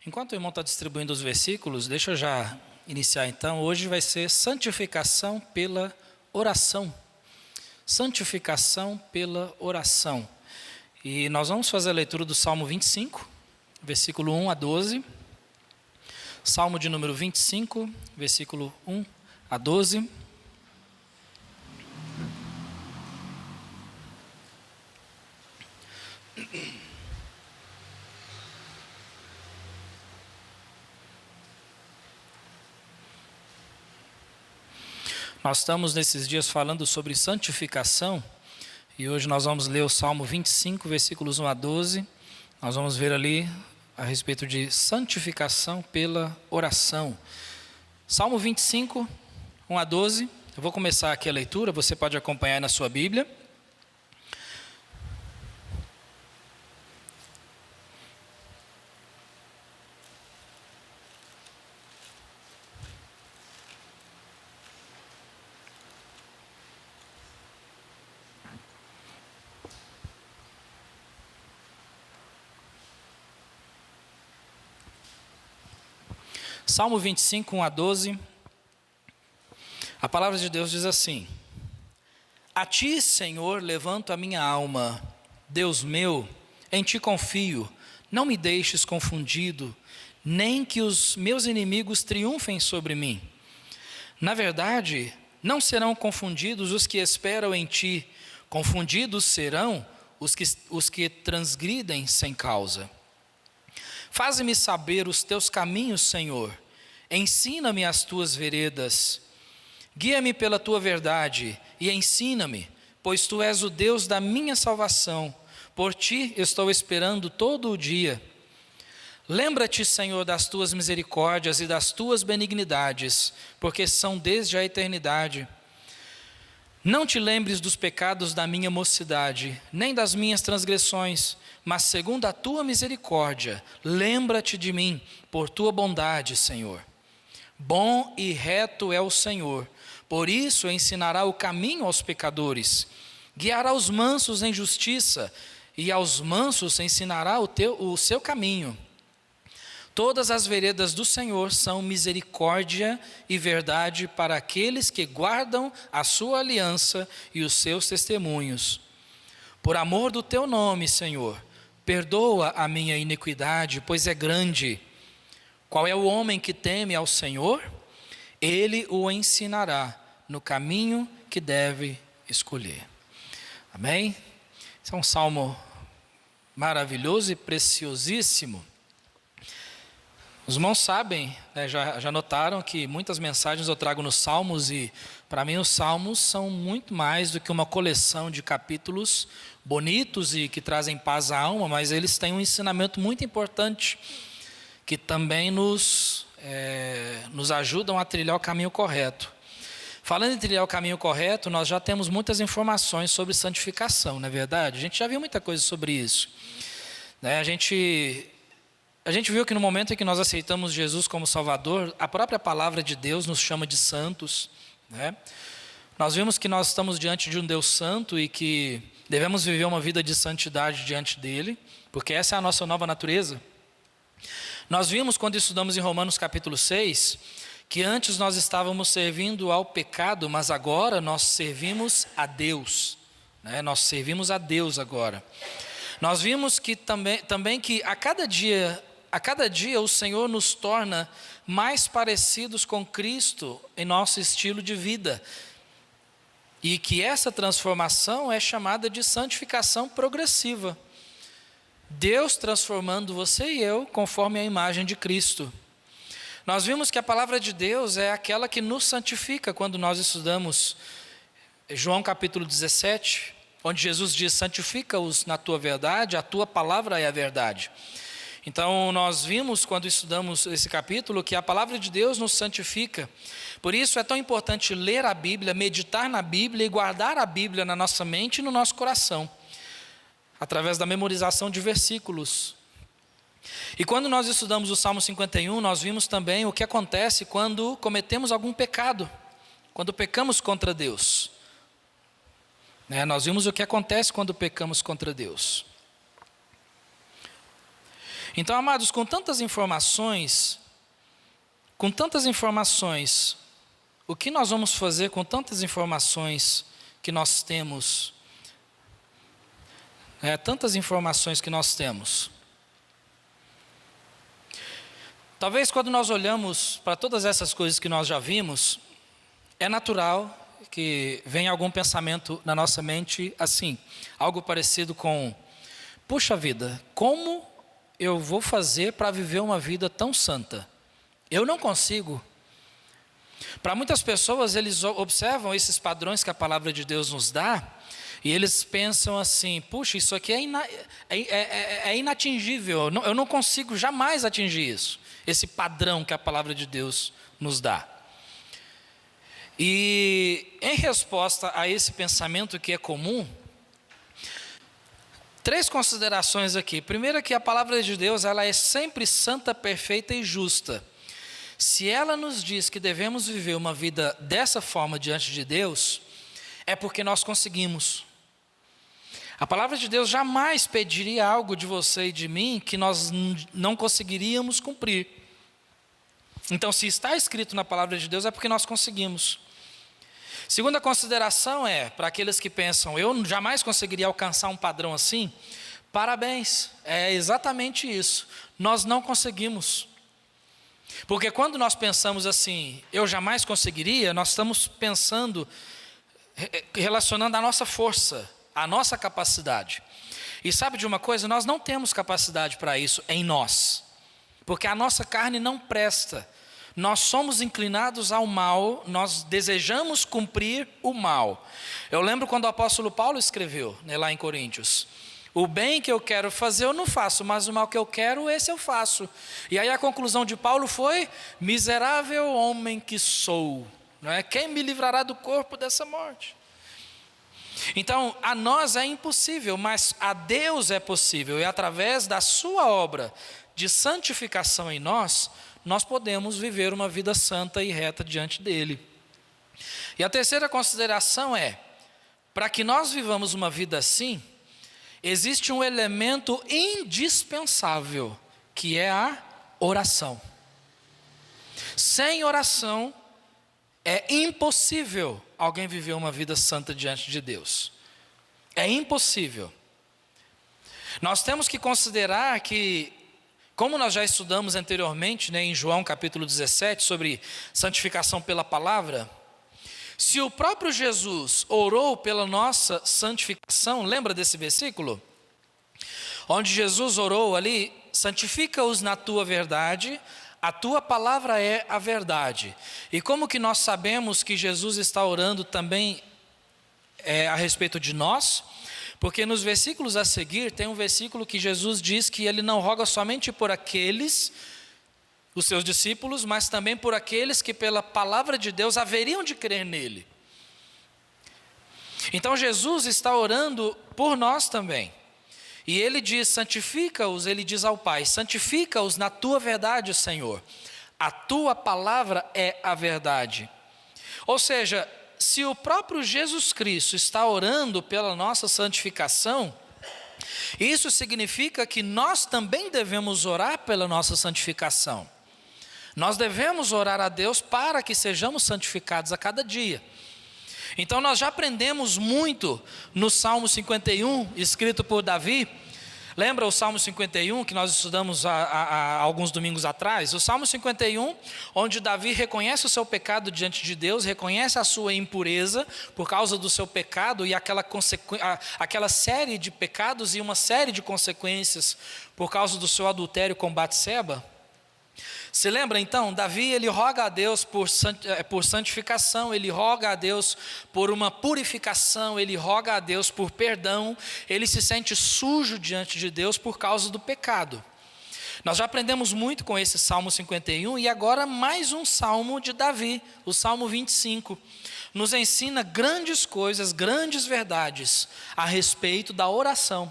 Enquanto o irmão está distribuindo os versículos, deixa eu já iniciar então. Hoje vai ser santificação pela oração. Santificação pela oração. E nós vamos fazer a leitura do Salmo 25, versículo 1 a 12. Salmo de número 25, versículo 1 a 12. Nós estamos nesses dias falando sobre santificação e hoje nós vamos ler o Salmo 25, versículos 1 a 12. Nós vamos ver ali a respeito de santificação pela oração. Salmo 25, 1 a 12. Eu vou começar aqui a leitura, você pode acompanhar na sua Bíblia. Salmo 25, 1 a 12, a palavra de Deus diz assim: A ti, Senhor, levanto a minha alma, Deus meu, em ti confio, não me deixes confundido, nem que os meus inimigos triunfem sobre mim. Na verdade, não serão confundidos os que esperam em ti, confundidos serão os que transgridem sem causa. Faze-me saber os teus caminhos, Senhor. Ensina-me as tuas veredas. Guia-me pela tua verdade e ensina-me, pois tu és o Deus da minha salvação. Por ti estou esperando todo o dia. Lembra-te, Senhor, das tuas misericórdias e das tuas benignidades, porque são desde a eternidade. Não te lembres dos pecados da minha mocidade, nem das minhas transgressões, mas segundo a tua misericórdia, lembra-te de mim, por tua bondade, Senhor. Bom e reto é o Senhor, por isso ensinará o caminho aos pecadores. Guiará os mansos em justiça, e aos mansos ensinará o seu caminho. Todas as veredas do Senhor são misericórdia e verdade para aqueles que guardam a sua aliança e os seus testemunhos. Por amor do teu nome, Senhor, perdoa a minha iniquidade, pois é grande. Qual é o homem que teme ao Senhor? Ele o ensinará no caminho que deve escolher. Amém? Esse é um salmo maravilhoso e preciosíssimo. Os irmãos sabem, né, já notaram que muitas mensagens eu trago nos Salmos e para mim os Salmos são muito mais do que uma coleção de capítulos bonitos e que trazem paz à alma, mas eles têm um ensinamento muito importante que também nos ajudam a trilhar o caminho correto. Falando em trilhar o caminho correto, nós já temos muitas informações sobre santificação, não é verdade? A gente já viu muita coisa sobre isso, né? A gente viu que no momento em que nós aceitamos Jesus como Salvador, a própria palavra de Deus nos chama de santos, né? Nós vimos que nós estamos diante de um Deus santo e que devemos viver uma vida de santidade diante dele, porque essa é a nossa nova natureza. Nós vimos quando estudamos em Romanos capítulo 6, que antes nós estávamos servindo ao pecado, mas agora nós servimos a Deus, né? Nós servimos a Deus agora. Nós vimos que também que a cada dia o Senhor nos torna mais parecidos com Cristo em nosso estilo de vida. E que essa transformação é chamada de santificação progressiva. Deus transformando você e eu conforme a imagem de Cristo. Nós vimos que a palavra de Deus é aquela que nos santifica quando nós estudamos João capítulo 17, onde Jesus diz: santifica-os na tua verdade, a tua palavra é a verdade. Então nós vimos quando estudamos esse capítulo que a palavra de Deus nos santifica. Por isso é tão importante ler a Bíblia, meditar na Bíblia e guardar a Bíblia na nossa mente e no nosso coração, através da memorização de versículos. E quando nós estudamos o Salmo 51, nós vimos também o que acontece quando cometemos algum pecado, quando pecamos contra Deus. Nós vimos o que acontece quando pecamos contra Deus. Então, amados, com tantas informações, o que nós vamos fazer com tantas informações que nós temos? Tantas informações que nós temos. Talvez quando nós olhamos para todas essas coisas que nós já vimos, é natural que venha algum pensamento na nossa mente assim, algo parecido com: puxa vida, como eu vou fazer para viver uma vida tão santa? Eu não consigo. Para muitas pessoas, eles observam esses padrões que a palavra de Deus nos dá, e eles pensam assim: puxa, isso aqui é inatingível, eu não consigo jamais atingir isso, esse padrão que a palavra de Deus nos dá. E em resposta a esse pensamento que é comum, 3 considerações aqui. Primeiro é que a palavra de Deus, ela é sempre santa, perfeita e justa. Se ela nos diz que devemos viver uma vida dessa forma diante de Deus, é porque nós conseguimos. A palavra de Deus jamais pediria algo de você e de mim que nós não conseguiríamos cumprir. Então, se está escrito na palavra de Deus, é porque nós conseguimos. Segunda consideração é, para aqueles que pensam: eu jamais conseguiria alcançar um padrão assim, parabéns, é exatamente isso, nós não conseguimos. Porque quando nós pensamos assim, eu jamais conseguiria, nós estamos pensando, relacionando a nossa força, a nossa capacidade. E sabe de uma coisa? Nós não temos capacidade para isso em nós, porque a nossa carne não presta. Nós somos inclinados ao mal, nós desejamos cumprir o mal. Eu lembro quando o apóstolo Paulo escreveu, lá em Coríntios: o bem que eu quero fazer eu não faço, mas o mal que eu quero, esse eu faço. E aí a conclusão de Paulo foi: miserável homem que sou, não é? Quem me livrará do corpo dessa morte? Então, a nós é impossível, mas a Deus é possível, e através da sua obra de santificação em nós, nós podemos viver uma vida santa e reta diante dele. E a terceira consideração é: para que nós vivamos uma vida assim, existe um elemento indispensável, que é a oração. Sem oração, é impossível alguém viver uma vida santa diante de Deus. É impossível. Nós temos que considerar que, como nós já estudamos anteriormente, em João capítulo 17, sobre santificação pela palavra, se o próprio Jesus orou pela nossa santificação, lembra desse versículo? Onde Jesus orou ali: santifica-os na tua verdade, a tua palavra é a verdade. E como que nós sabemos que Jesus está orando também a respeito de nós? Porque nos versículos a seguir, tem um versículo que Jesus diz que ele não roga somente por aqueles, os seus discípulos, mas também por aqueles que pela palavra de Deus haveriam de crer nele. Então Jesus está orando por nós também. E ele diz: santifica-os, ele diz ao Pai: santifica-os na tua verdade, Senhor. A tua palavra é a verdade. Ou seja, se o próprio Jesus Cristo está orando pela nossa santificação, isso significa que nós também devemos orar pela nossa santificação. Nós devemos orar a Deus para que sejamos santificados a cada dia. Então nós já aprendemos muito no Salmo 51, escrito por Davi. Lembra o Salmo 51 que nós estudamos há alguns domingos atrás? O Salmo 51, onde Davi reconhece o seu pecado diante de Deus, reconhece a sua impureza por causa do seu pecado e aquela série de pecados e uma série de consequências por causa do seu adultério com Batseba. Se lembra então? Davi, ele roga a Deus por santificação, ele roga a Deus por uma purificação, ele roga a Deus por perdão, ele se sente sujo diante de Deus por causa do pecado. Nós já aprendemos muito com esse Salmo 51 e agora mais um Salmo de Davi, o Salmo 25. Nos ensina grandes coisas, grandes verdades a respeito da oração.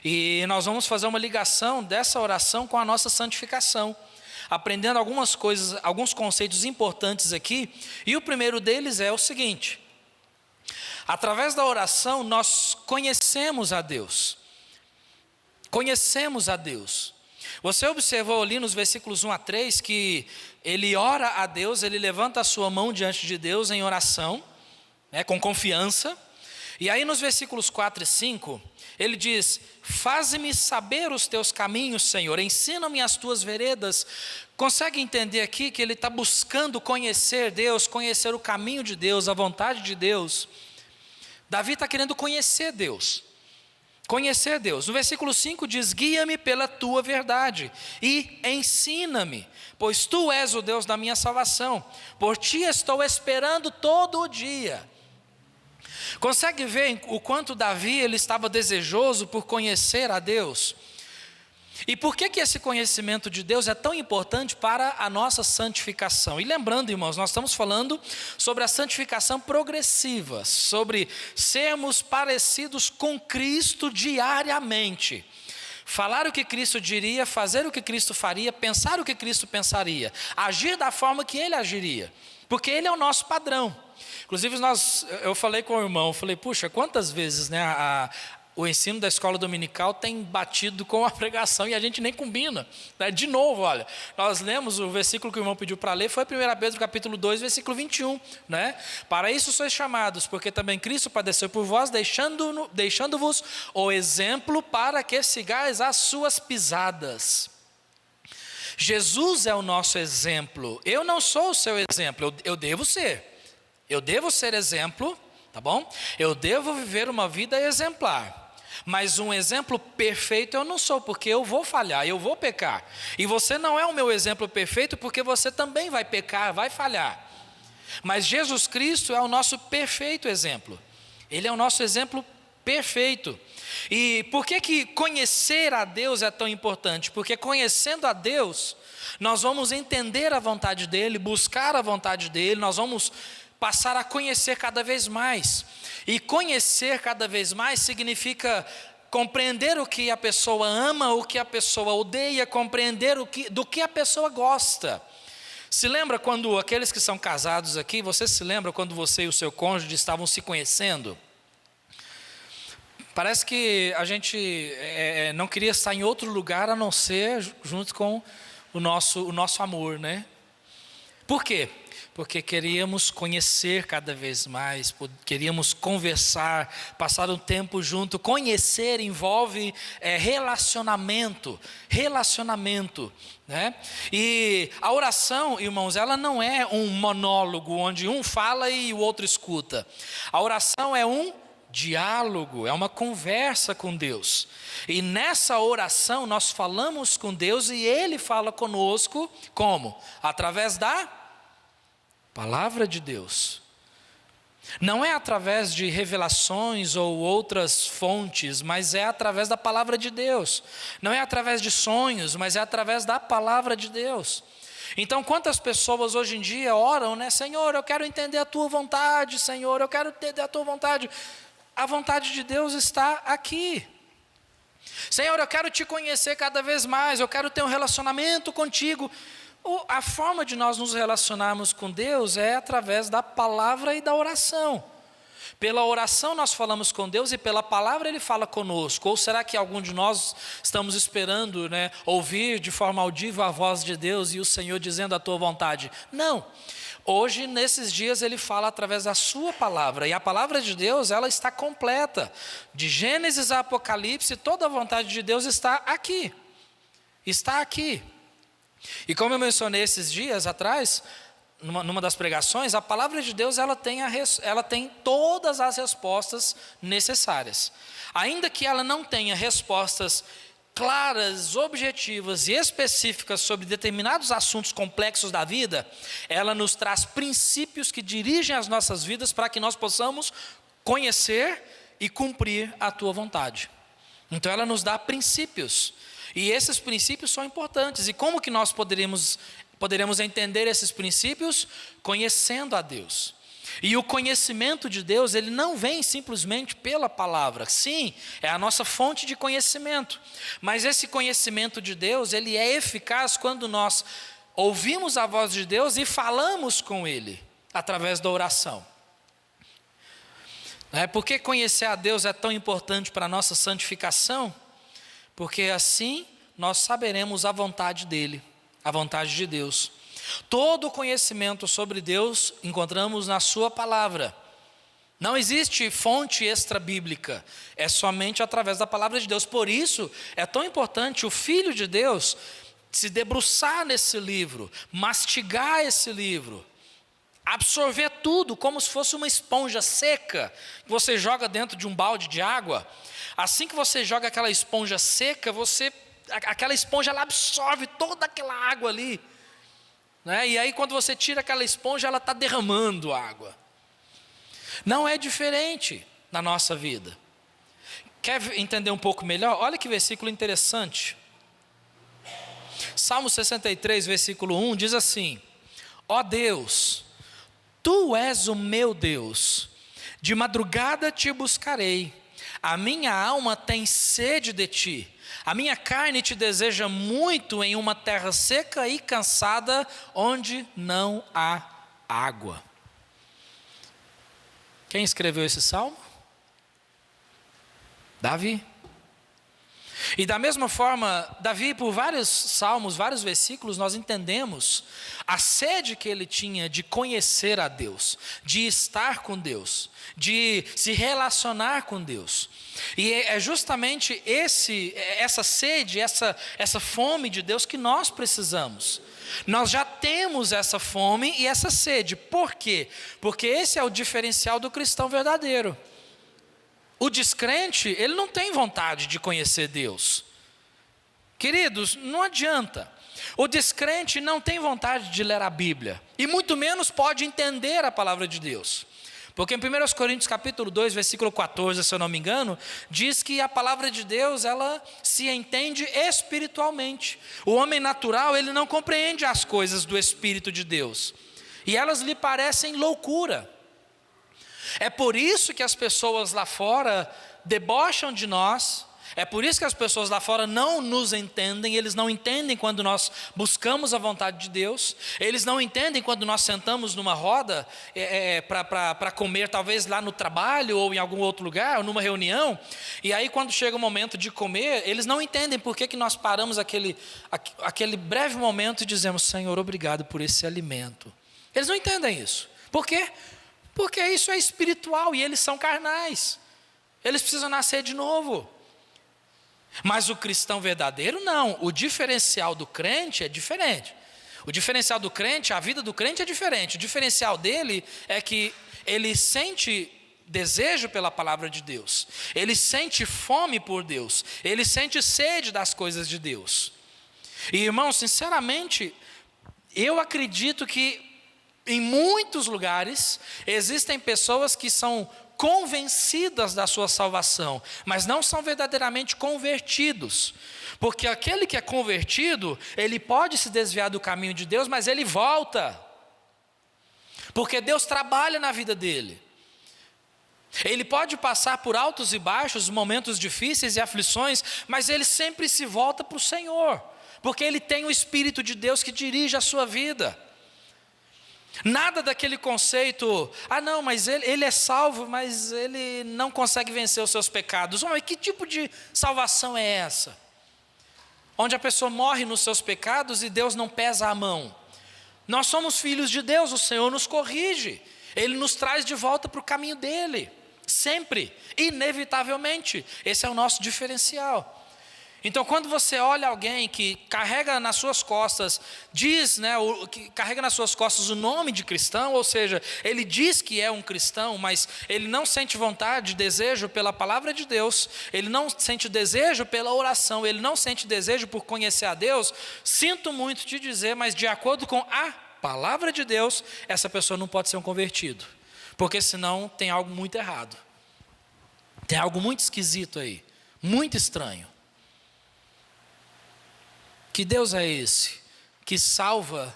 E nós vamos fazer uma ligação dessa oração com a nossa santificação, aprendendo algumas coisas, alguns conceitos importantes aqui. E o primeiro deles é o seguinte: através da oração nós conhecemos a Deus. Conhecemos a Deus. Você observou ali nos versículos 1 a 3 que ele ora a Deus, ele levanta a sua mão diante de Deus em oração, né, com confiança. E aí nos versículos 4 e 5, ele diz: faze-me saber os teus caminhos, Senhor, ensina-me as tuas veredas. Consegue entender aqui que ele está buscando conhecer Deus, conhecer o caminho de Deus, a vontade de Deus? Davi está querendo conhecer Deus. Conhecer Deus. No versículo 5 diz: guia-me pela tua verdade e ensina-me, pois tu és o Deus da minha salvação. Por ti estou esperando todo o dia. Consegue ver o quanto Davi ele estava desejoso por conhecer a Deus? E por que esse conhecimento de Deus é tão importante para a nossa santificação? E lembrando, irmãos, nós estamos falando sobre a santificação progressiva, sobre sermos parecidos com Cristo diariamente. Falar o que Cristo diria, fazer o que Cristo faria, pensar o que Cristo pensaria, agir da forma que Ele agiria, porque Ele é o nosso padrão. Inclusive, eu falei com o irmão, falei, puxa, quantas vezes, né, o ensino da escola dominical tem batido com a pregação e a gente nem combina, né? De novo, olha, nós lemos o versículo que o irmão pediu para ler, foi 1 Pedro capítulo 2, versículo 21, né? Para isso sois chamados, porque também Cristo padeceu por vós, deixando-vos o exemplo para que sigais as suas pisadas. Jesus é o nosso exemplo. Eu não sou o seu exemplo, eu devo ser. Eu devo ser exemplo, tá bom? Eu devo viver uma vida exemplar. Mas um exemplo perfeito eu não sou, porque eu vou falhar, eu vou pecar. E você não é o meu exemplo perfeito, porque você também vai pecar, vai falhar. Mas Jesus Cristo é o nosso perfeito exemplo. Ele é o nosso exemplo perfeito. E por que conhecer a Deus é tão importante? Porque conhecendo a Deus, nós vamos entender a vontade dEle, buscar a vontade dEle, nós vamos passar a conhecer cada vez mais. E conhecer cada vez mais significa compreender o que a pessoa ama, o que a pessoa odeia, compreender do que a pessoa gosta. Se lembra quando aqueles que são casados aqui, você se lembra quando você e o seu cônjuge estavam se conhecendo? Parece que a gente não queria estar em outro lugar a não ser junto com o nosso amor, né? Por quê? Porque queríamos conhecer cada vez mais, queríamos conversar, passar um tempo junto. Conhecer envolve relacionamento, né? E a oração, irmãos, ela não é um monólogo onde um fala e o outro escuta. A oração é um diálogo, é uma conversa com Deus. E nessa oração nós falamos com Deus e Ele fala conosco, como? Através da palavra de Deus. Não é através de revelações ou outras fontes, mas é através da palavra de Deus. Não é através de sonhos, mas é através da palavra de Deus. Então, quantas pessoas hoje em dia oram, né? Senhor, eu quero entender a tua vontade, Senhor, eu quero entender a tua vontade. A vontade de Deus está aqui. Senhor, eu quero te conhecer cada vez mais, eu quero ter um relacionamento contigo. A forma de nós nos relacionarmos com Deus é através da palavra e da oração. Pela oração nós falamos com Deus e pela palavra Ele fala conosco. Ou será que algum de nós estamos esperando, né, ouvir de forma audível a voz de Deus e o Senhor dizendo a tua vontade? Não. Hoje, nesses dias, Ele fala através da sua palavra. E a palavra de Deus, ela está completa. De Gênesis a Apocalipse, toda a vontade de Deus está aqui. Está aqui. E como eu mencionei esses dias atrás, numa das pregações, a palavra de Deus ela tem todas as respostas necessárias. Ainda que ela não tenha respostas claras, objetivas e específicas sobre determinados assuntos complexos da vida, ela nos traz princípios que dirigem as nossas vidas para que nós possamos conhecer e cumprir a tua vontade. Então ela nos dá princípios. E esses princípios são importantes. E como que nós poderemos entender esses princípios? Conhecendo a Deus. E o conhecimento de Deus, ele não vem simplesmente pela palavra. Sim, é a nossa fonte de conhecimento. Mas esse conhecimento de Deus, ele é eficaz quando nós ouvimos a voz de Deus e falamos com Ele, através da oração. Por que conhecer a Deus é tão importante para a nossa santificação? Porque assim nós saberemos a vontade dele, a vontade de Deus. Todo o conhecimento sobre Deus encontramos na sua palavra. Não existe fonte extra-bíblica, é somente através da palavra de Deus. Por isso, é tão importante o Filho de Deus se debruçar nesse livro, mastigar esse livro, absorver tudo como se fosse uma esponja seca, que você joga dentro de um balde de água. Assim que você joga aquela esponja seca, aquela esponja ela absorve toda aquela água ali, né? E aí quando você tira aquela esponja, ela está derramando água. Não é diferente na nossa vida. Quer entender um pouco melhor? Olha que versículo interessante. Salmo 63, versículo 1 diz assim: ó Deus, Tu és o meu Deus, de madrugada te buscarei, a minha alma tem sede de ti, a minha carne te deseja muito em uma terra seca e cansada, onde não há água. Quem escreveu esse salmo? Davi. E da mesma forma, Davi, por vários salmos, vários versículos, nós entendemos a sede que ele tinha de conhecer a Deus, de estar com Deus, de se relacionar com Deus. E é justamente essa sede, essa fome de Deus que nós precisamos. Nós já temos essa fome e essa sede. Por quê? Porque esse é o diferencial do cristão verdadeiro. O descrente, ele não tem vontade de conhecer Deus. Queridos, não adianta. O descrente não tem vontade de ler a Bíblia, e muito menos pode entender a palavra de Deus. Porque em 1 Coríntios capítulo 2, versículo 14, se eu não me engano, diz que a palavra de Deus, ela se entende espiritualmente. O homem natural, ele não compreende as coisas do Espírito de Deus, e elas lhe parecem loucura. É por isso que as pessoas lá fora debocham de nós, é por isso que as pessoas lá fora não nos entendem. Eles não entendem quando nós buscamos a vontade de Deus, eles não entendem quando nós sentamos numa roda para comer, talvez lá no trabalho ou em algum outro lugar, ou numa reunião, e aí quando chega o momento de comer, eles não entendem por que nós paramos aquele breve momento e dizemos: Senhor, obrigado por esse alimento. Eles não entendem isso. Por quê? Porque isso é espiritual e eles são carnais. Eles precisam nascer de novo. Mas o cristão verdadeiro não. O diferencial do crente é diferente. O diferencial do crente, a vida do crente é diferente. O diferencial dele é que ele sente desejo pela palavra de Deus. Ele sente fome por Deus. Ele sente sede das coisas de Deus. E irmãos, sinceramente, eu acredito que em muitos lugares existem pessoas que são convencidas da sua salvação, mas não são verdadeiramente convertidos. Porque aquele que é convertido, ele pode se desviar do caminho de Deus, mas ele volta. Porque Deus trabalha na vida dele. Ele pode passar por altos e baixos, momentos difíceis e aflições, mas ele sempre se volta para o Senhor, porque ele tem o Espírito de Deus que dirige a sua vida. Nada daquele conceito: ah não, mas ele é salvo, mas ele não consegue vencer os seus pecados. Mas que tipo de salvação é essa? Onde a pessoa morre nos seus pecados e Deus não pesa a mão. Nós somos filhos de Deus, o Senhor nos corrige, Ele nos traz de volta para o caminho dEle, sempre, inevitavelmente. Esse é o nosso diferencial. Então, quando você olha alguém que carrega nas suas costas, que carrega nas suas costas o nome de cristão, ou seja, ele diz que é um cristão, mas ele não sente vontade, desejo pela palavra de Deus, ele não sente desejo pela oração, ele não sente desejo por conhecer a Deus, sinto muito te dizer, mas de acordo com a palavra de Deus, essa pessoa não pode ser um convertido, porque senão tem algo muito errado, tem algo muito esquisito aí, muito estranho. Que Deus é esse que salva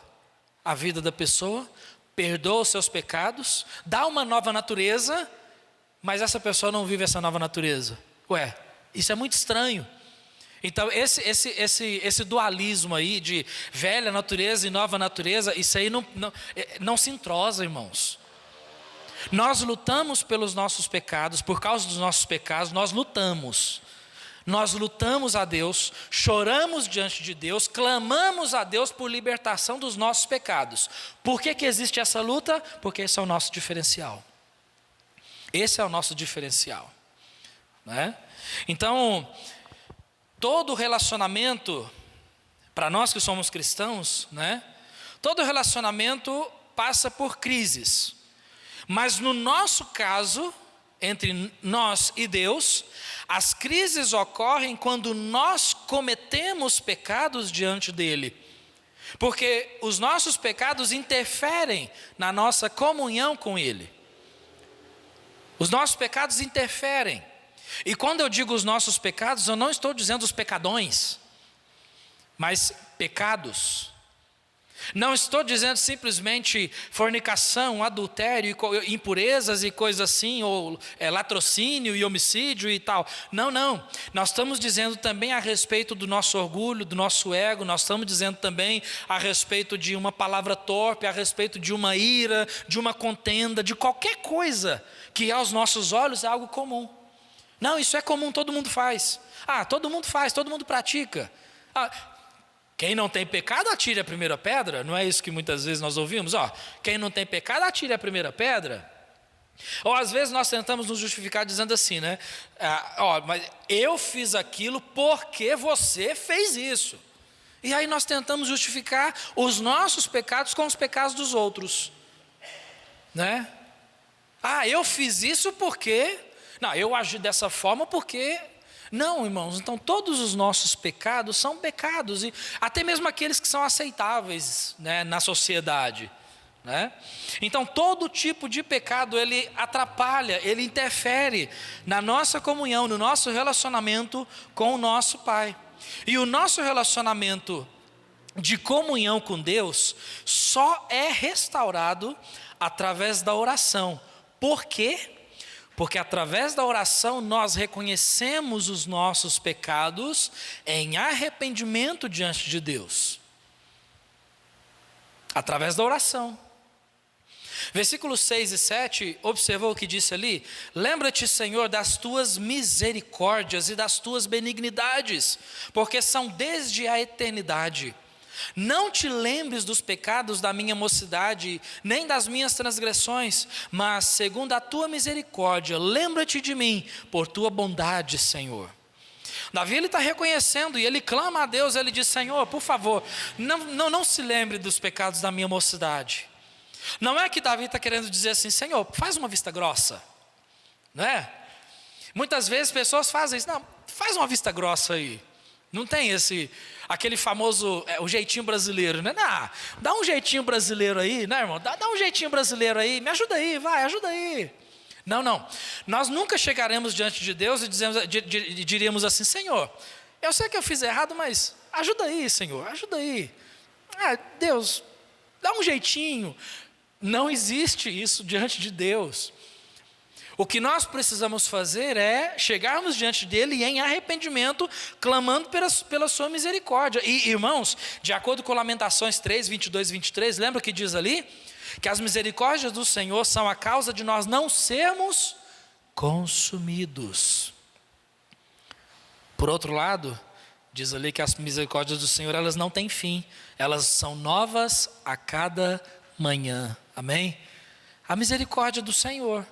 a vida da pessoa, perdoa os seus pecados, dá uma nova natureza, mas essa pessoa não vive essa nova natureza? Ué, isso é muito estranho. Então esse dualismo aí de velha natureza e nova natureza, isso aí não se entrosa, irmãos. Nós lutamos pelos nossos pecados, por causa dos nossos pecados nós lutamos. Nós lutamos a Deus, choramos diante de Deus, clamamos a Deus por libertação dos nossos pecados. Por que existe essa luta? Porque esse é o nosso diferencial. Esse é o nosso diferencial, né? Então, todo relacionamento, para nós que somos cristãos, né? Todo relacionamento passa por crises. Mas no nosso caso, entre nós e Deus, as crises ocorrem quando nós cometemos pecados diante dele. Porque os nossos pecados interferem na nossa comunhão com ele. Os nossos pecados interferem. E quando eu digo os nossos pecados, eu não estou dizendo os pecadões, mas pecados. Não estou dizendo simplesmente fornicação, adultério, impurezas e coisas assim, ou latrocínio e homicídio e tal. Não. Nós estamos dizendo também a respeito do nosso orgulho, do nosso ego. Nós estamos dizendo também a respeito de uma palavra torpe, a respeito de uma ira, de uma contenda, de qualquer coisa que aos nossos olhos é algo comum. Não, isso é comum, todo mundo faz. Todo mundo faz, todo mundo pratica. Quem não tem pecado, atire a primeira pedra. Não é isso que muitas vezes nós ouvimos? Quem não tem pecado, atire a primeira pedra. Ou às vezes nós tentamos nos justificar dizendo assim, né? Mas eu fiz aquilo porque você fez isso. E aí nós tentamos justificar os nossos pecados com os pecados dos outros, né? Eu fiz isso porque... Não, eu agi dessa forma porque... Não, irmãos, então todos os nossos pecados são pecados, e até mesmo aqueles que são aceitáveis, né, na sociedade, né? Então todo tipo de pecado, ele atrapalha, ele interfere na nossa comunhão, no nosso relacionamento com o nosso Pai. E o nosso relacionamento de comunhão com Deus só é restaurado através da oração. Por quê? Porque através da oração nós reconhecemos os nossos pecados em arrependimento diante de Deus. Através da oração. Versículos 6 e 7, observou o que disse ali? Lembra-te, Senhor, das tuas misericórdias e das tuas benignidades, porque são desde a eternidade. Não te lembres dos pecados da minha mocidade, nem das minhas transgressões, mas segundo a tua misericórdia, lembra-te de mim, por tua bondade, Senhor. Davi, ele está reconhecendo e ele clama a Deus, ele diz: Senhor, por favor, não se lembre dos pecados da minha mocidade. Não é que Davi está querendo dizer assim: Senhor, faz uma vista grossa, não é? Muitas vezes pessoas fazem isso: não, faz uma vista grossa aí. Não tem aquele famoso, o jeitinho brasileiro, né? Não, dá um jeitinho brasileiro aí, né, irmão? Dá um jeitinho brasileiro aí, me ajuda aí, vai, ajuda aí. Não, nós nunca chegaremos diante de Deus e diríamos assim: Senhor, eu sei que eu fiz errado, mas ajuda aí, Senhor, ajuda aí. Deus, dá um jeitinho. Não existe isso diante de Deus. O que nós precisamos fazer é chegarmos diante dele em arrependimento, clamando pela sua misericórdia. E, irmãos, de acordo com Lamentações 3, 22 e 23, lembra que diz ali? Que as misericórdias do Senhor são a causa de nós não sermos consumidos. Por outro lado, diz ali que as misericórdias do Senhor, elas não têm fim. Elas são novas a cada manhã. Amém? A misericórdia do Senhor.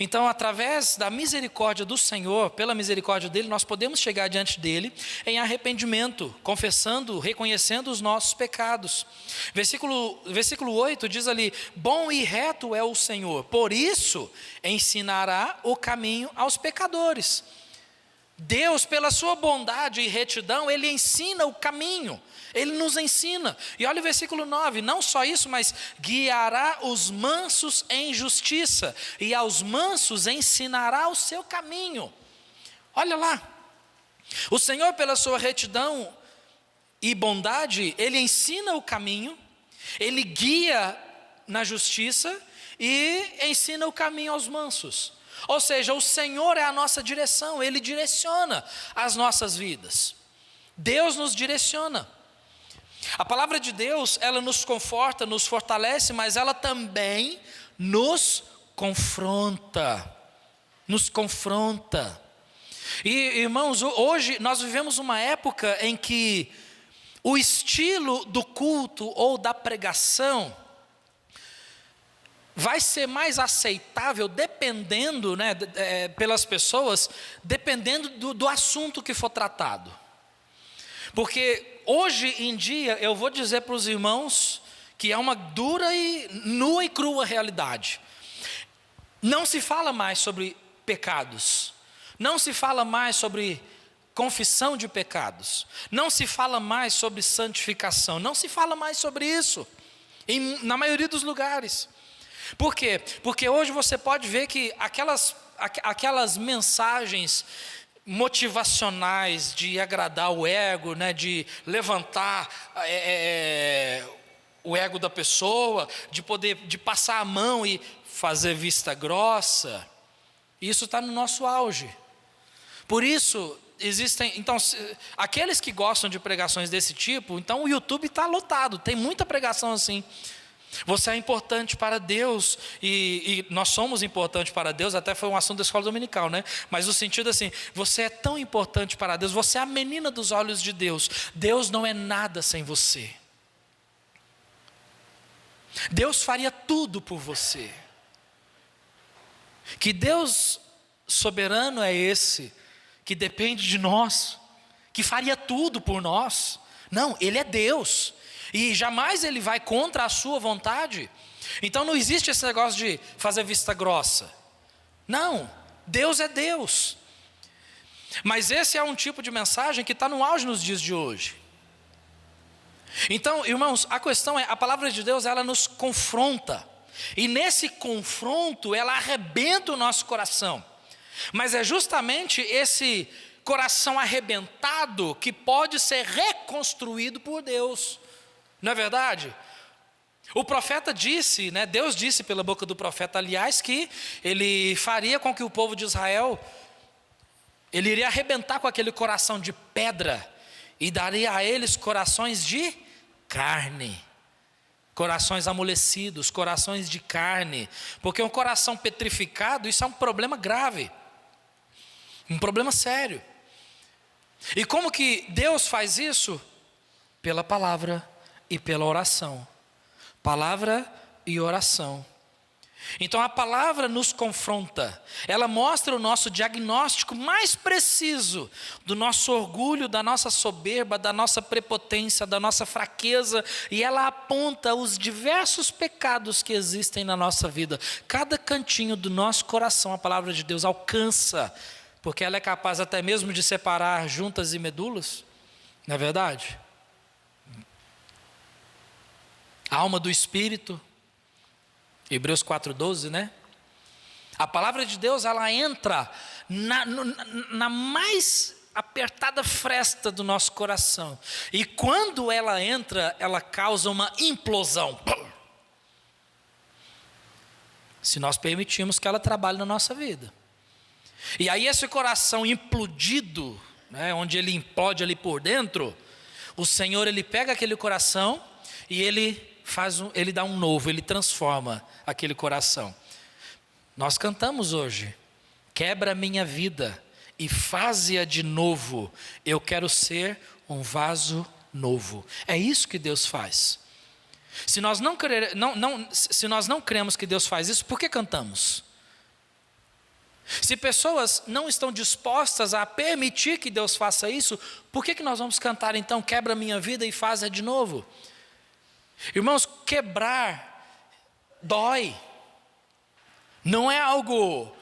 Então, através da misericórdia do Senhor, pela misericórdia dele, nós podemos chegar diante dele em arrependimento, confessando, reconhecendo os nossos pecados. Versículo 8 diz ali: bom e reto é o Senhor, por isso ensinará o caminho aos pecadores. Deus, pela sua bondade e retidão, ele ensina o caminho. Ele nos ensina. E olha o versículo 9, não só isso, mas guiará os mansos em justiça, e aos mansos ensinará o seu caminho. Olha lá, o Senhor, pela sua retidão e bondade, ele ensina o caminho, ele guia na justiça e ensina o caminho aos mansos. Ou seja, o Senhor é a nossa direção, ele direciona as nossas vidas. Deus nos direciona. A palavra de Deus, ela nos conforta, nos fortalece, mas ela também nos confronta. Nos confronta. E, irmãos, hoje nós vivemos uma época em que o estilo do culto ou da pregação vai ser mais aceitável dependendo, né, pelas pessoas, dependendo do assunto que for tratado. Porque hoje em dia, eu vou dizer para os irmãos que é uma dura e nua e crua realidade. Não se fala mais sobre pecados, não se fala mais sobre confissão de pecados, não se fala mais sobre santificação, não se fala mais sobre isso, na maioria dos lugares. Por quê? Porque hoje você pode ver que aquelas mensagens motivacionais de agradar o ego, né, de levantar o ego da pessoa, de passar a mão e fazer vista grossa, isso está no nosso auge. Por isso existem, então, aqueles que gostam de pregações desse tipo, então o YouTube está lotado, tem muita pregação assim. Você é importante para Deus, e nós somos importantes para Deus, até foi um assunto da escola dominical, né? Mas no sentido assim, você é tão importante para Deus, você é a menina dos olhos de Deus, Deus não é nada sem você. Deus faria tudo por você. Que Deus soberano é esse, que depende de nós, que faria tudo por nós? Não, Ele é Deus, e jamais Ele vai contra a sua vontade. Então não existe esse negócio de fazer vista grossa. Não, Deus é Deus. Mas esse é um tipo de mensagem que está no auge nos dias de hoje. Então, irmãos, a questão é, a palavra de Deus, ela nos confronta, e nesse confronto, ela arrebenta o nosso coração, mas é justamente esse coração arrebentado que pode ser reconstruído por Deus, não é verdade? O profeta disse, né, Deus disse pela boca do profeta, aliás, que Ele faria com que o povo de Israel, Ele iria arrebentar com aquele coração de pedra, e daria a eles corações de carne, corações amolecidos, corações de carne, porque um coração petrificado, isso é um problema grave, um problema sério. E como que Deus faz isso? Pela palavra e pela oração. Palavra e oração. Então a palavra nos confronta, ela mostra o nosso diagnóstico mais preciso do nosso orgulho, da nossa soberba, da nossa prepotência, da nossa fraqueza, e ela aponta os diversos pecados que existem na nossa vida. Cada cantinho do nosso coração a palavra de Deus alcança, porque ela é capaz até mesmo de separar juntas e medulas, não é verdade? A alma do espírito, Hebreus 4:12, né? A palavra de Deus, ela entra na mais apertada fresta do nosso coração. E quando ela entra, ela causa uma implosão. Se nós permitirmos que ela trabalhe na nossa vida. E aí esse coração implodido, né, onde ele implode ali por dentro, o Senhor, Ele pega aquele coração e Ele dá um novo, Ele transforma aquele coração. Nós cantamos hoje, quebra a minha vida e faze-a de novo, eu quero ser um vaso novo. É isso que Deus faz. Se nós não cremos que Deus faz isso, por que cantamos? Se pessoas não estão dispostas a permitir que Deus faça isso, por que nós vamos cantar então, quebra a minha vida e faze-a de novo? Irmãos, quebrar dói, não é algo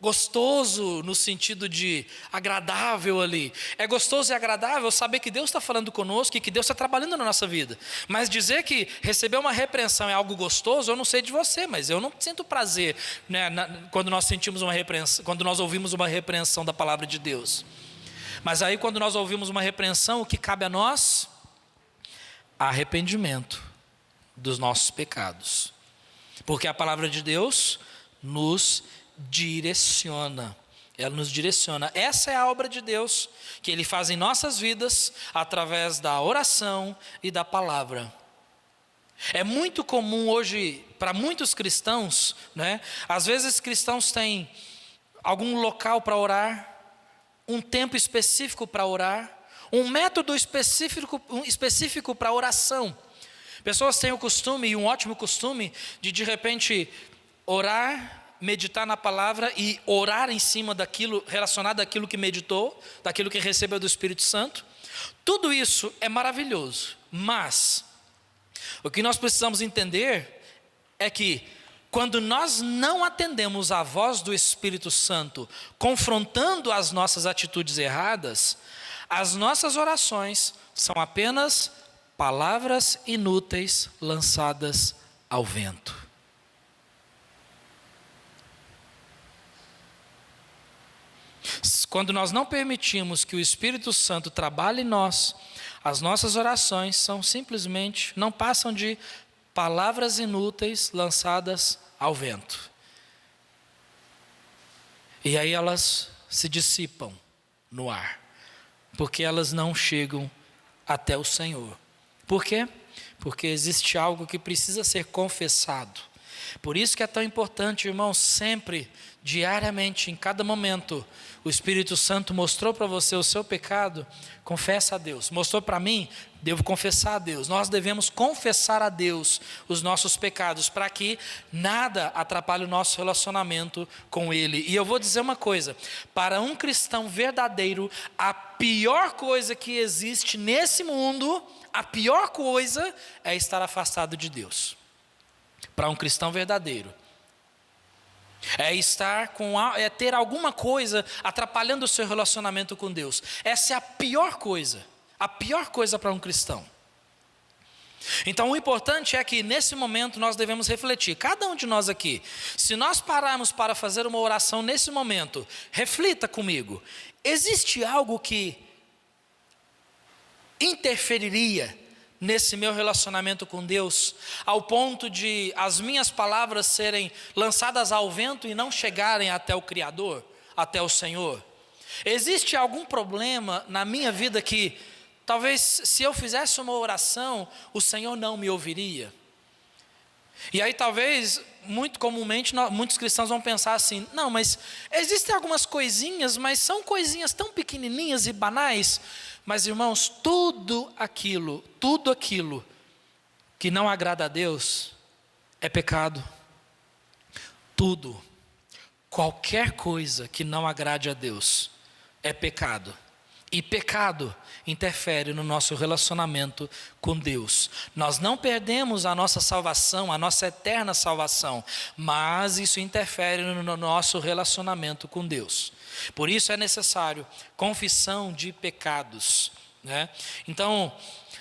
gostoso no sentido de agradável ali. É gostoso e agradável saber que Deus está falando conosco e que Deus está trabalhando na nossa vida. Mas dizer que receber uma repreensão é algo gostoso, eu não sei de você, mas eu não sinto prazer, né, quando nós sentimos uma repreensão, quando nós ouvimos uma repreensão da palavra de Deus. Mas aí quando nós ouvimos uma repreensão, o que cabe a nós? Arrependimento dos nossos pecados, porque a palavra de Deus nos direciona, ela nos direciona. Essa é a obra de Deus que Ele faz em nossas vidas através da oração e da palavra. É muito comum hoje para muitos cristãos, né? Às vezes cristãos têm algum local para orar, um tempo específico para orar, um método específico para oração. Pessoas têm o costume, e um ótimo costume, de repente orar, meditar na palavra e orar em cima daquilo, relacionado àquilo que meditou, daquilo que recebeu do Espírito Santo. Tudo isso é maravilhoso, mas o que nós precisamos entender é que quando nós não atendemos à voz do Espírito Santo, confrontando as nossas atitudes erradas, as nossas orações são apenas palavras inúteis lançadas ao vento. Quando nós não permitimos que o Espírito Santo trabalhe em nós, as nossas orações são simplesmente, não passam de palavras inúteis lançadas ao vento. E aí elas se dissipam no ar, porque elas não chegam até o Senhor. Por quê? Porque existe algo que precisa ser confessado. Por isso que é tão importante, irmãos, sempre, diariamente, em cada momento, o Espírito Santo mostrou para você o seu pecado, confessa a Deus. Mostrou para mim, devo confessar a Deus. Nós devemos confessar a Deus os nossos pecados, para que nada atrapalhe o nosso relacionamento com Ele. E eu vou dizer uma coisa, para um cristão verdadeiro, a pior coisa que existe nesse mundo, a pior coisa é estar afastado de Deus. Para um cristão verdadeiro, é ter alguma coisa atrapalhando o seu relacionamento com Deus. Essa é a pior coisa para um cristão. Então o importante é que nesse momento nós devemos refletir, cada um de nós aqui, se nós pararmos para fazer uma oração nesse momento, reflita comigo, existe algo que interferiria nesse meu relacionamento com Deus, ao ponto de as minhas palavras serem lançadas ao vento e não chegarem até o Criador, até o Senhor? Existe algum problema na minha vida que, talvez se eu fizesse uma oração, o Senhor não me ouviria? E aí talvez, muito comumente, muitos cristãos vão pensar assim, não, mas existem algumas coisinhas, mas são coisinhas tão pequenininhas e banais. Mas irmãos, tudo aquilo que não agrada a Deus é pecado. Tudo, qualquer coisa que não agrade a Deus é pecado. E pecado interfere no nosso relacionamento com Deus. Nós não perdemos a nossa salvação, a nossa eterna salvação, mas isso interfere no nosso relacionamento com Deus. Por isso é necessário confissão de pecados, né? Então,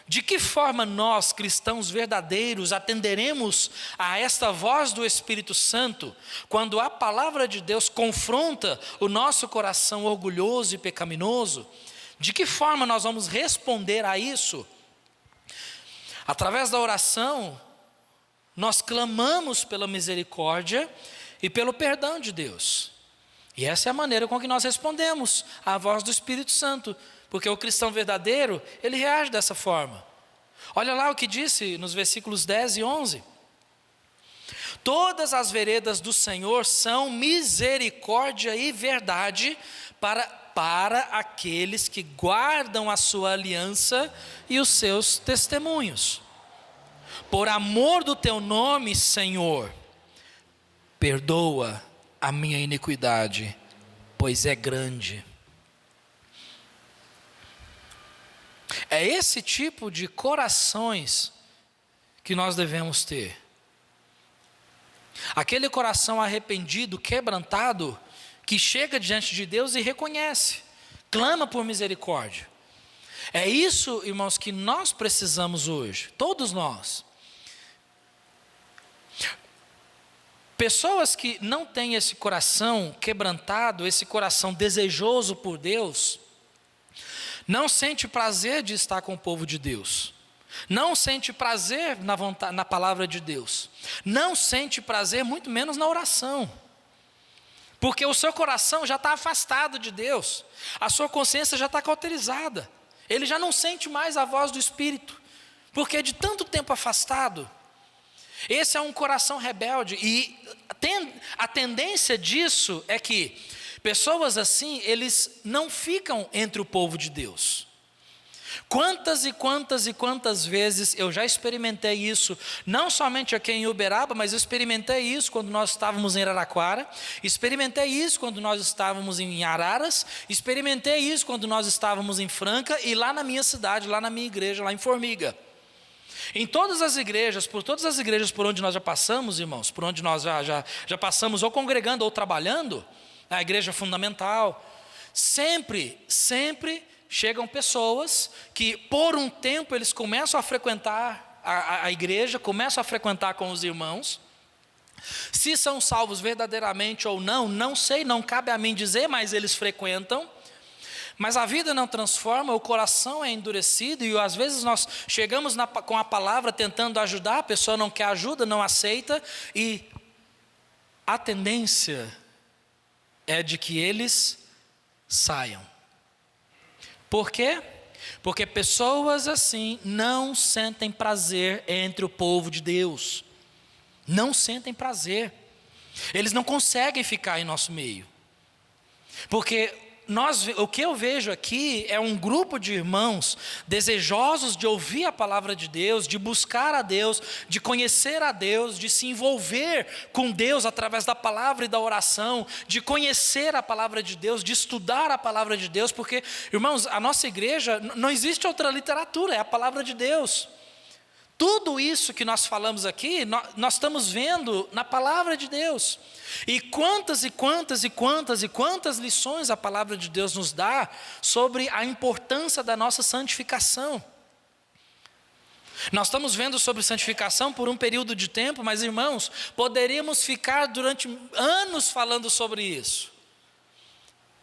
de que forma nós, cristãos verdadeiros, atenderemos a esta voz do Espírito Santo, quando a palavra de Deus confronta o nosso coração orgulhoso e pecaminoso? De que forma nós vamos responder a isso? Através da oração, nós clamamos pela misericórdia e pelo perdão de Deus. E essa é a maneira com que nós respondemos à voz do Espírito Santo, porque o cristão verdadeiro, ele reage dessa forma. Olha lá o que disse nos versículos 10 e 11. Todas as veredas do Senhor são misericórdia e verdade para aqueles que guardam a sua aliança e os seus testemunhos. Por amor do teu nome, Senhor, perdoa a minha iniquidade, pois é grande. É esse tipo de corações que nós devemos ter. Aquele coração arrependido, quebrantado, que chega diante de Deus e reconhece, clama por misericórdia. É isso, irmãos, que nós precisamos hoje, todos nós. Pessoas que não têm esse coração quebrantado, esse coração desejoso por Deus, não sente prazer de estar com o povo de Deus, não sente prazer na palavra de Deus, não sente prazer muito menos na oração, porque o seu coração já está afastado de Deus, a sua consciência já está cauterizada, ele já não sente mais a voz do Espírito, porque de tanto tempo afastado. Esse é um coração rebelde, e a tendência disso é que Pessoas assim, eles não ficam entre o povo de Deus. Quantas e quantas e quantas vezes eu já experimentei isso, não somente aqui em Uberaba, mas eu experimentei isso quando nós estávamos em Araraquara, experimentei isso quando nós estávamos em Araras, experimentei isso quando nós estávamos em Franca e lá na minha cidade, lá na minha igreja, lá em Formiga. Em todas as igrejas, por todas as igrejas por onde nós já passamos, irmãos, por onde nós já passamos ou congregando ou trabalhando, na igreja fundamental, sempre chegam pessoas que por um tempo eles começam a frequentar a igreja, começam a frequentar com os irmãos. Se são salvos verdadeiramente ou não, não sei, não cabe a mim dizer, mas eles frequentam. Mas a vida não transforma, o coração é endurecido e às vezes nós chegamos com a palavra tentando ajudar, a pessoa não quer ajuda, não aceita e a tendência é de que eles saiam. Por quê? Porque pessoas assim não sentem prazer entre o povo de Deus. Não sentem prazer. Eles não conseguem ficar em nosso meio. Porque o que eu vejo aqui é um grupo de irmãos desejosos de ouvir a palavra de Deus, de buscar a Deus, de conhecer a Deus, de se envolver com Deus através da palavra e da oração, de conhecer a palavra de Deus, de estudar a palavra de Deus, porque, irmãos, a nossa igreja, não existe outra literatura, é a palavra de Deus. Tudo isso que nós falamos aqui, nós estamos vendo na palavra de Deus. E quantas lições a palavra de Deus nos dá sobre a importância da nossa santificação. Nós estamos vendo sobre santificação por um período de tempo, mas irmãos, poderíamos ficar durante anos falando sobre isso.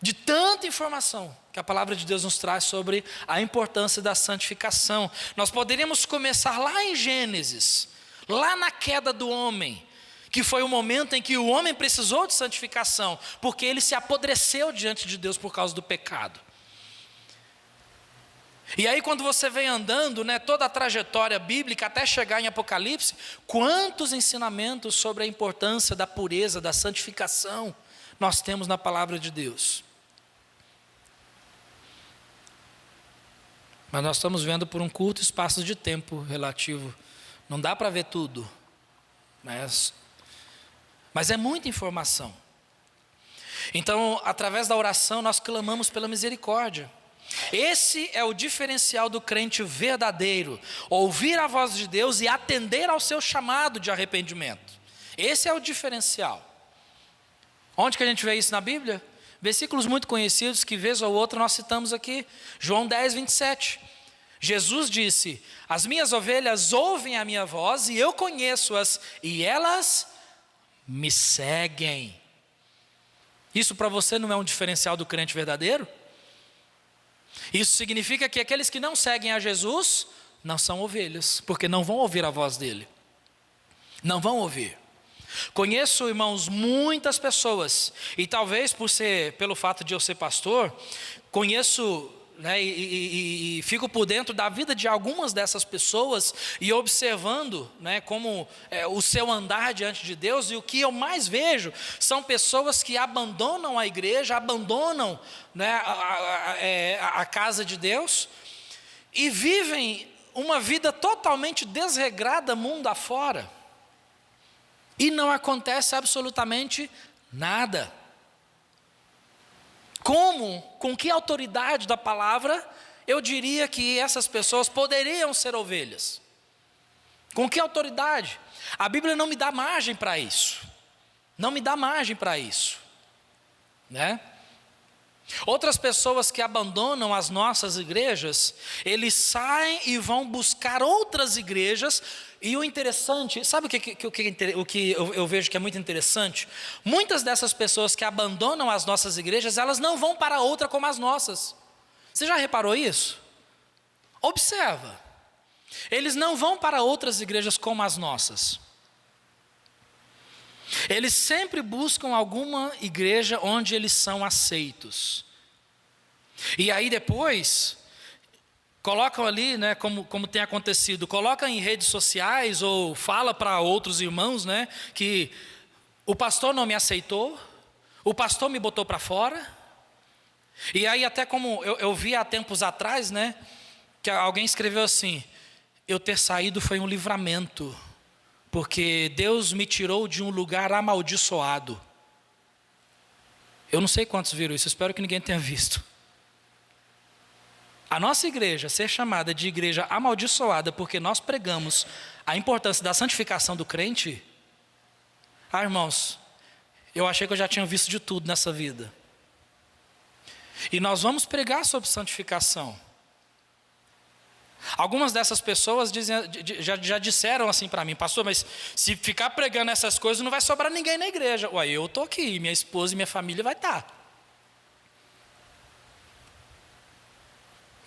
De tanta informação que a palavra de Deus nos traz sobre a importância da santificação. Nós poderíamos começar lá em Gênesis, lá na queda do homem, que foi o momento em que o homem precisou de santificação, porque ele se apodreceu diante de Deus por causa do pecado. E aí quando você vem andando, toda a trajetória bíblica até chegar em Apocalipse, quantos ensinamentos sobre a importância da pureza, da santificação nós temos na palavra de Deus. Mas nós estamos vendo por um curto espaço de tempo relativo. Não dá para ver tudo. Mas é muita informação. Então, através da oração, nós clamamos pela misericórdia. Esse é o diferencial do crente verdadeiro. Ouvir a voz de Deus e atender ao seu chamado de arrependimento. Esse é o diferencial. Onde que a gente vê isso na Bíblia? Versículos muito conhecidos que vez ou outra nós citamos aqui. João 10, 27. Jesus disse: as minhas ovelhas ouvem a minha voz e eu conheço-as e elas me seguem. Isso para você não é um diferencial do crente verdadeiro? Isso significa que aqueles que não seguem a Jesus não são ovelhas, porque não vão ouvir a voz dele. Não vão ouvir. Conheço, irmãos, muitas pessoas, e talvez pelo fato de eu ser pastor, conheço, e fico por dentro da vida de algumas dessas pessoas, e observando, como o seu andar diante de Deus, e o que eu mais vejo são pessoas que abandonam a igreja, abandonam a casa de Deus, e vivem uma vida totalmente desregrada mundo afora. E não acontece absolutamente nada. Com que autoridade da palavra eu diria que essas pessoas poderiam ser ovelhas? Com que autoridade? A Bíblia não me dá margem para isso. Não me dá margem para isso. Outras pessoas que abandonam as nossas igrejas, eles saem e vão buscar outras igrejas. E o interessante, sabe o que eu vejo que é muito interessante? Muitas dessas pessoas que abandonam as nossas igrejas, elas não vão para outra como as nossas. Você já reparou isso? Observa. Eles não vão para outras igrejas como as nossas. Eles sempre buscam alguma igreja onde eles são aceitos. E aí depois colocam ali, como tem acontecido, coloca em redes sociais ou fala para outros irmãos, que o pastor não me aceitou, O pastor me botou para fora. E aí até como eu vi há tempos atrás, né, que alguém escreveu assim: eu ter saído foi um livramento, porque Deus me tirou de um lugar amaldiçoado. Eu não sei quantos viram isso, espero que ninguém tenha visto. A nossa igreja ser chamada de igreja amaldiçoada porque nós pregamos a importância da santificação do crente. Irmãos, eu achei que eu já tinha visto de tudo nessa vida. E nós vamos pregar sobre santificação. Algumas dessas pessoas já disseram assim para mim: pastor, mas se ficar pregando essas coisas não vai sobrar ninguém na igreja. Ué, eu estou aqui, minha esposa e minha família vai estar.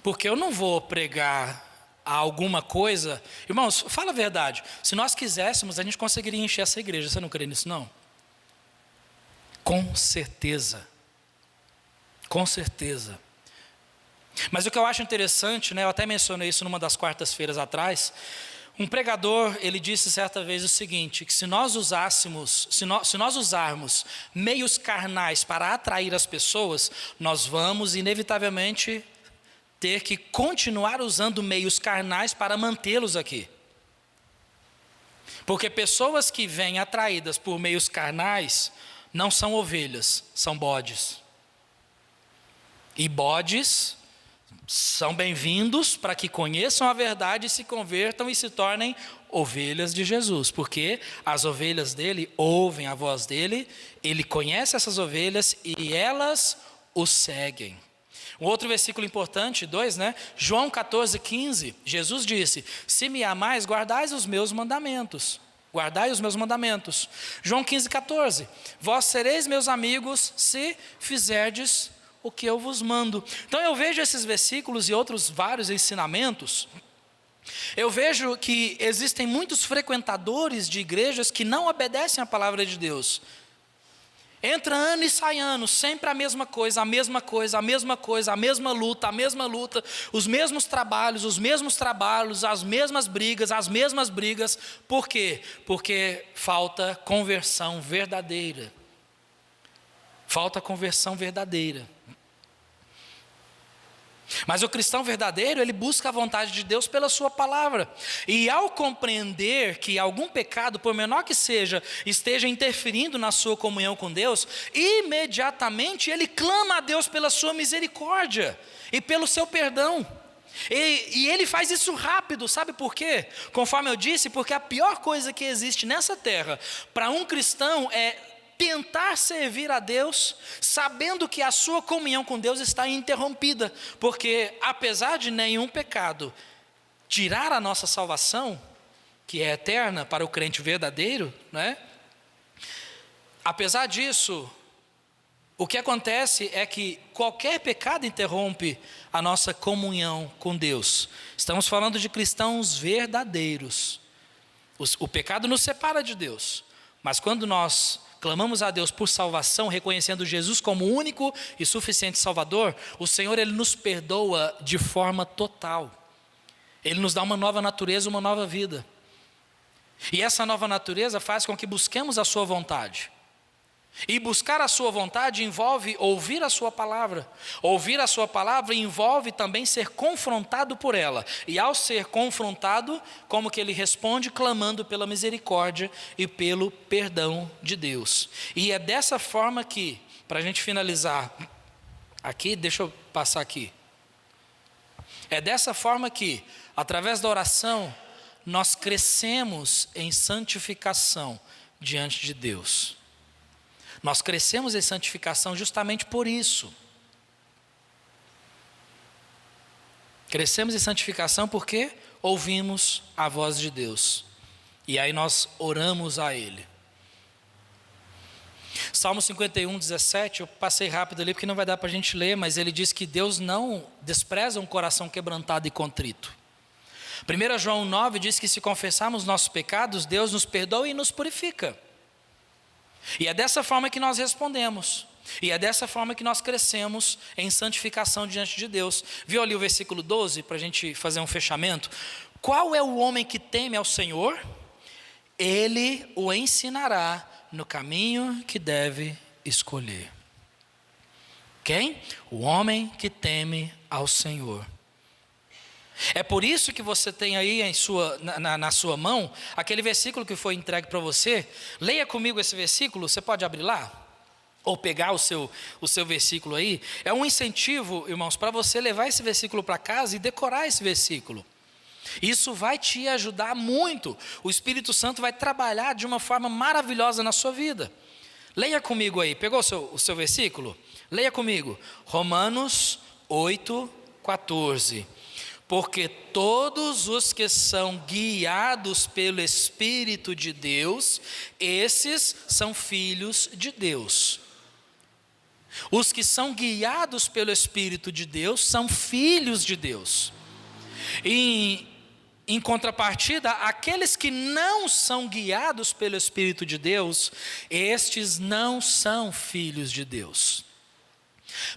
Porque eu não vou pregar alguma coisa. Irmãos, fala a verdade, se nós quiséssemos a gente conseguiria encher essa igreja. Você não crê nisso não? Com certeza. Com certeza. Mas o que eu acho interessante, né, eu até mencionei isso numa das quartas-feiras atrás. Um pregador, ele disse certa vez o seguinte: que se nós usarmos meios carnais para atrair as pessoas, nós vamos inevitavelmente ter que continuar usando meios carnais para mantê-los aqui. Porque pessoas que vêm atraídas por meios carnais não são ovelhas, são bodes. E bodes são bem-vindos para que conheçam a verdade, se convertam e se tornem ovelhas de Jesus, porque as ovelhas dele ouvem a voz dele, ele conhece essas ovelhas e elas o seguem. Um outro versículo importante, 2, né? João 14:15, Jesus disse: se me amais, guardai os meus mandamentos. Guardai os meus mandamentos. João 15:14, vós sereis meus amigos se fizerdes o que eu vos mando. Então eu vejo esses versículos e outros vários ensinamentos. Eu vejo que existem muitos frequentadores de igrejas que não obedecem à palavra de Deus. Entra ano e sai ano, sempre a mesma coisa, a mesma coisa, a mesma coisa, a mesma luta, os mesmos trabalhos, as mesmas brigas. Por quê? Porque falta conversão verdadeira. Falta conversão verdadeira. Mas o cristão verdadeiro, ele busca a vontade de Deus pela sua palavra. E ao compreender que algum pecado, por menor que seja, esteja interferindo na sua comunhão com Deus, imediatamente ele clama a Deus pela sua misericórdia e pelo seu perdão. E ele faz isso rápido, sabe por quê? Conforme eu disse, porque a pior coisa que existe nessa terra para um cristão é tentar servir a Deus, sabendo que a sua comunhão com Deus está interrompida, porque apesar de nenhum pecado tirar a nossa salvação, que é eterna para o crente verdadeiro, né? Apesar disso, o que acontece é que qualquer pecado interrompe a nossa comunhão com Deus. Estamos falando de cristãos verdadeiros. O pecado nos separa de Deus, mas quando nós clamamos a Deus por salvação, reconhecendo Jesus como único e suficiente Salvador, o Senhor, ele nos perdoa de forma total. Ele nos dá uma nova natureza, uma nova vida. E essa nova natureza faz com que busquemos a sua vontade. E buscar a sua vontade envolve ouvir a sua palavra. Ouvir a sua palavra envolve também ser confrontado por ela. E ao ser confrontado, como que ele responde? Clamando pela misericórdia e pelo perdão de Deus. E é dessa forma que, para a gente finalizar aqui, deixa eu passar aqui. É dessa forma que, através da oração, nós crescemos em santificação diante de Deus. Nós crescemos em santificação justamente por isso. Crescemos em santificação porque ouvimos a voz de Deus. E aí nós oramos a Ele. Salmo 51:17, eu passei rápido ali porque não vai dar para a gente ler, mas ele diz que Deus não despreza um coração quebrantado e contrito. 1 João 9 diz que se confessarmos nossos pecados, Deus nos perdoa e nos purifica. E é dessa forma que nós respondemos. E é dessa forma que nós crescemos em santificação diante de Deus. Viu ali o versículo 12, para a gente fazer um fechamento? Qual é o homem que teme ao Senhor? Ele o ensinará no caminho que deve escolher. Quem? O homem que teme ao Senhor. É por isso que você tem aí na sua mão aquele versículo que foi entregue para você. Leia comigo esse versículo, você pode abrir lá? Ou pegar o seu versículo aí. É um incentivo, irmãos, para você levar esse versículo para casa e decorar esse versículo. Isso vai te ajudar muito. O Espírito Santo vai trabalhar de uma forma maravilhosa na sua vida. Leia comigo aí, pegou o seu versículo? Leia comigo, Romanos 8:14. Porque todos os que são guiados pelo Espírito de Deus, esses são filhos de Deus. Os que são guiados pelo Espírito de Deus são filhos de Deus. E em contrapartida, aqueles que não são guiados pelo Espírito de Deus, estes não são filhos de Deus.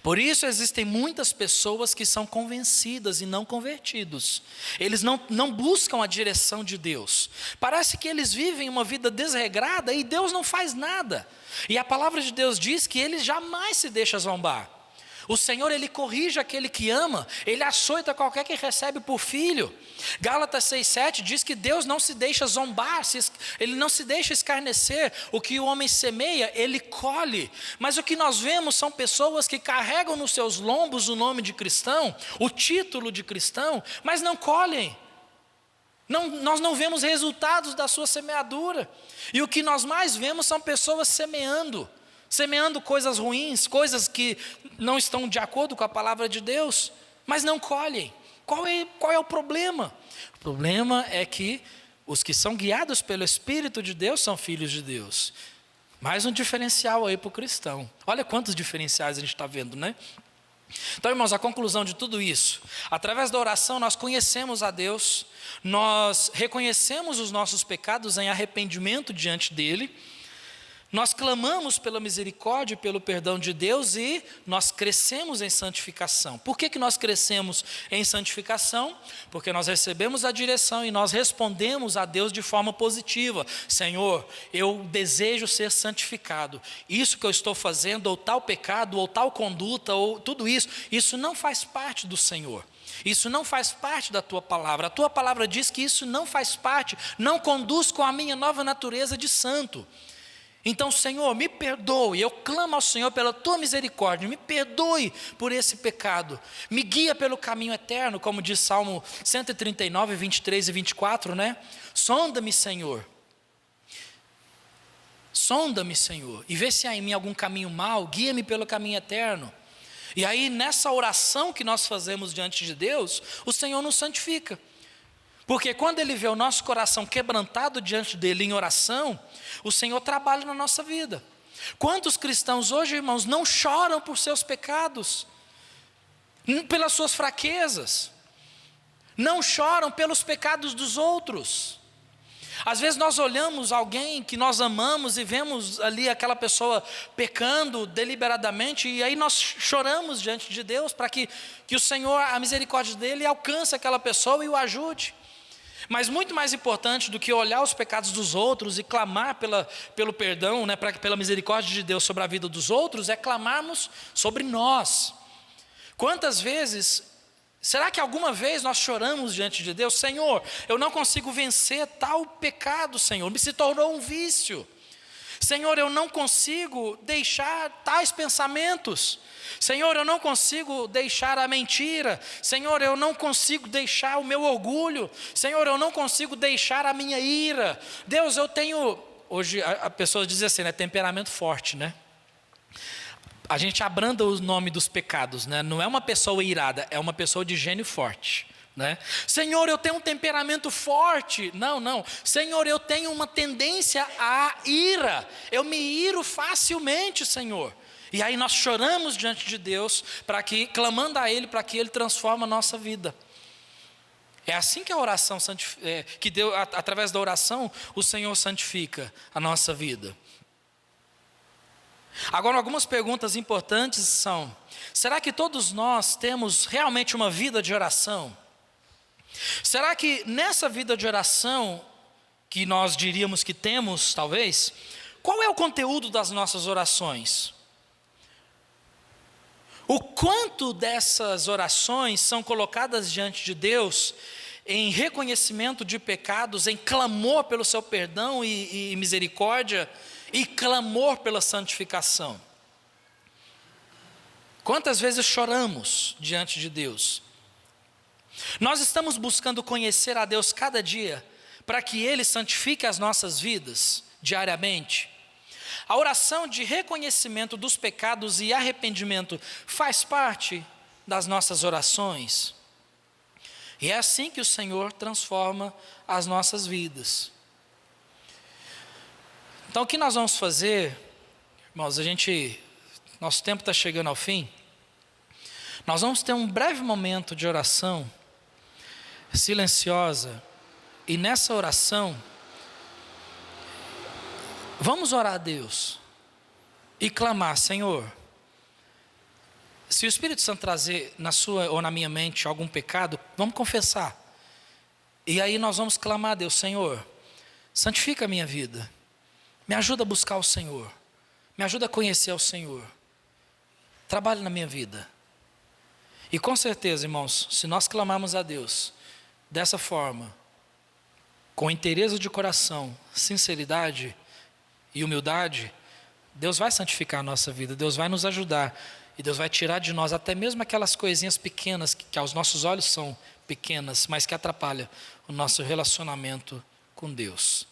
Por isso existem muitas pessoas que são convencidas e não convertidos. Eles não buscam a direção de Deus. Parece que eles vivem uma vida desregrada e Deus não faz nada. E a palavra de Deus diz que Ele jamais se deixa zombar. O Senhor, Ele corrige aquele que ama, Ele açoita qualquer que recebe por filho. Gálatas 6,7 diz que Deus não se deixa zombar, Ele não se deixa escarnecer. O que o homem semeia, Ele colhe. Mas o que nós vemos são pessoas que carregam nos seus lombos o nome de cristão, o título de cristão, mas não colhem. Nós não vemos resultados da sua semeadura. E o que nós mais vemos são pessoas semeando coisas ruins, coisas que não estão de acordo com a palavra de Deus, mas não colhem. Qual é o problema? O problema é que os que são guiados pelo Espírito de Deus são filhos de Deus. Mais um diferencial aí para o cristão. Olha quantos diferenciais a gente está vendo, né? Então, irmãos, a conclusão de tudo isso, através da oração nós conhecemos a Deus, nós reconhecemos os nossos pecados em arrependimento diante dEle, nós clamamos pela misericórdia e pelo perdão de Deus e nós crescemos em santificação. Por que nós crescemos em santificação? Porque nós recebemos a direção e nós respondemos a Deus de forma positiva. Senhor, eu desejo ser santificado. Isso que eu estou fazendo, ou tal pecado, ou tal conduta, ou tudo isso, isso não faz parte do Senhor. Isso não faz parte da tua palavra. A tua palavra diz que isso não faz parte, não conduz com a minha nova natureza de santo. Então, Senhor, me perdoe, eu clamo ao Senhor pela tua misericórdia, me perdoe por esse pecado, me guia pelo caminho eterno, como diz Salmo 139, 23 e 24, né? Sonda-me, Senhor, e vê se há em mim algum caminho mau, guia-me pelo caminho eterno. E aí, nessa oração que nós fazemos diante de Deus, o Senhor nos santifica. Porque quando Ele vê o nosso coração quebrantado diante dEle em oração, o Senhor trabalha na nossa vida. Quantos cristãos hoje, irmãos, não choram por seus pecados, pelas suas fraquezas, não choram pelos pecados dos outros. Às vezes nós olhamos alguém que nós amamos e vemos ali aquela pessoa pecando deliberadamente, e aí nós choramos diante de Deus para que o Senhor, a misericórdia dEle, alcance aquela pessoa e o ajude. Mas muito mais importante do que olhar os pecados dos outros e clamar pelo perdão, né, pela misericórdia de Deus sobre a vida dos outros, é clamarmos sobre nós. Quantas vezes, será que alguma vez nós choramos diante de Deus? Senhor, eu não consigo vencer tal pecado, Senhor, me se tornou um vício. Senhor, eu não consigo deixar tais pensamentos. Senhor, eu não consigo deixar a mentira. Senhor, eu não consigo deixar o meu orgulho. Senhor, eu não consigo deixar a minha ira. Deus, eu tenho... Hoje a pessoa diz assim, né? Temperamento forte, né? A gente abranda o nome dos pecados, né? Não é uma pessoa irada, é uma pessoa de gênio forte, né? Senhor, eu tenho um temperamento forte. Não. Senhor, eu tenho uma tendência à ira. Eu me iro facilmente, Senhor. E aí nós choramos diante de Deus, clamando a Ele para que Ele transforme a nossa vida. É assim que a oração, que Deus, através da oração, o Senhor santifica a nossa vida. Agora, algumas perguntas importantes são: será que todos nós temos realmente uma vida de oração? Será que nessa vida de oração, que nós diríamos que temos, talvez, qual é o conteúdo das nossas orações? O quanto dessas orações são colocadas diante de Deus em reconhecimento de pecados, em clamor pelo seu perdão e misericórdia, e clamor pela santificação. Quantas vezes choramos diante de Deus? Nós estamos buscando conhecer a Deus cada dia, para que Ele santifique as nossas vidas diariamente. A oração de reconhecimento dos pecados e arrependimento faz parte das nossas orações. E é assim que o Senhor transforma as nossas vidas. Então o que nós vamos fazer, irmãos, nosso tempo está chegando ao fim. Nós vamos ter um breve momento de oração silenciosa. E nessa oração, vamos orar a Deus e clamar: Senhor, se o Espírito Santo trazer na sua ou na minha mente algum pecado, vamos confessar. E aí nós vamos clamar a Deus: Senhor, santifica a minha vida, me ajuda a buscar o Senhor, me ajuda a conhecer o Senhor, trabalhe na minha vida. E com certeza, irmãos, se nós clamarmos a Deus dessa forma, com inteireza de coração, sinceridade e humildade, Deus vai santificar a nossa vida, Deus vai nos ajudar, e Deus vai tirar de nós até mesmo aquelas coisinhas pequenas, que aos nossos olhos são pequenas, mas que atrapalham o nosso relacionamento com Deus.